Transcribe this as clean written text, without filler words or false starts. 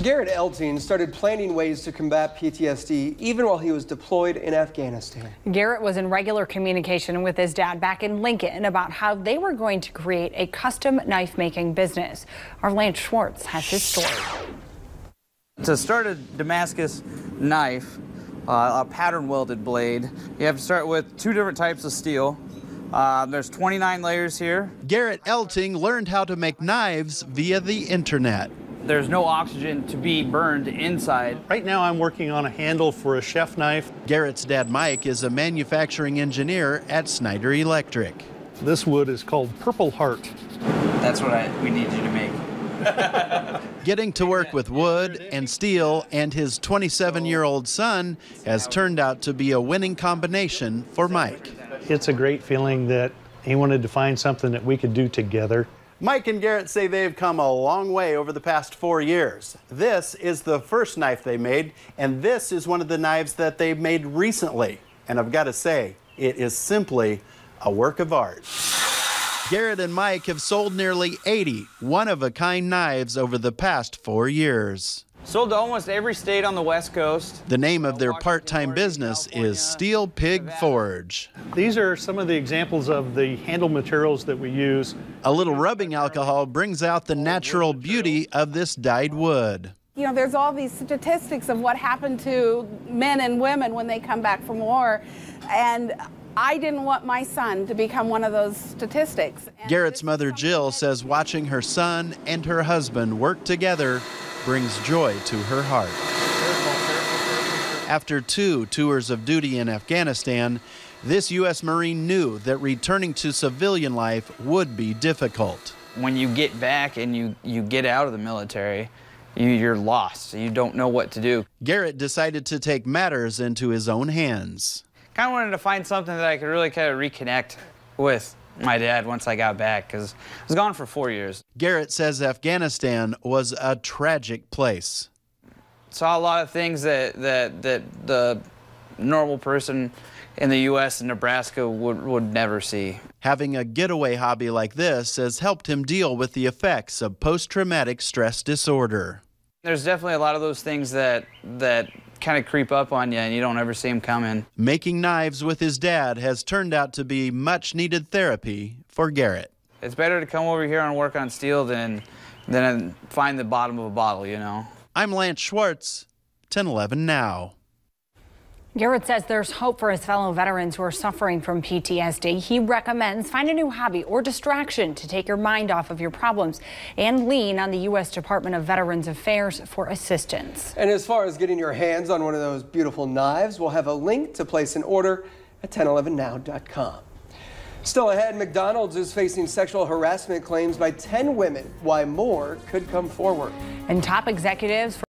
Garrett Elting started planning ways to combat PTSD even while he was deployed in Afghanistan. Garrett was in regular communication with his dad back in Lincoln about how they were going to create a custom knife-making business. Our Lance Schwartz has his story. To start a Damascus knife, a pattern welded blade, you have to start with 2 different types of steel. There's 29 layers here. Garrett Elting learned how to make knives via the internet. There's no oxygen to be burned inside. Right now I'm working on a handle for a chef knife. Garrett's dad Mike is a manufacturing engineer at Snyder Electric. This wood is called Purple Heart. That's what we need you to make. Getting to work with wood and steel and his 27-year-old son has turned out to be a winning combination for Mike. It's a great feeling that he wanted to find something that we could do together. Mike and Garrett say they've come a long way over the past 4 years. This is the first knife they made, and this is one of the knives that they've made recently. And I've got to say, it is simply a work of art. Garrett and Mike have sold nearly 80 one-of-a-kind knives over the past 4 years. Sold to almost every state on the West Coast. The name of their part-time business is Steel Pig Forge. These are some of the examples of the handle materials that we use. A little rubbing alcohol brings out the natural beauty of this dyed wood. You know, there's all these statistics of what happened to men and women when they come back from war, and I didn't want my son to become one of those statistics. Garrett's mother Jill says watching her son and her husband work together brings joy to her heart. After 2 tours of duty in Afghanistan, this U.S. Marine knew that returning to civilian life would be difficult. When you get back and you get out of the military, you're lost. You don't know what to do. Garrett decided to take matters into his own hands. Kind of wanted to find something that I could really kind of reconnect with my dad once I got back, because I was gone for 4 years. Garrett says Afghanistan was a tragic place. Saw a lot of things that the normal person in the U.S. and Nebraska would never see. Having a getaway hobby like this has helped him deal with the effects of post-traumatic stress disorder. There's definitely a lot of those things that kind of creep up on you and you don't ever see them coming. Making knives with his dad has turned out to be much needed therapy for Garrett. It's better to come over here and work on steel than find the bottom of a bottle, you know. I'm Lance Schwartz, 1011 Now. Garrett says there's hope for his fellow veterans who are suffering from PTSD. He recommends find a new hobby or distraction to take your mind off of your problems and lean on the U.S. Department of Veterans Affairs for assistance. And as far as getting your hands on one of those beautiful knives, we'll have a link to place an order at 1011now.com. Still ahead, McDonald's is facing sexual harassment claims by 10 women. Why more could come forward. And top executives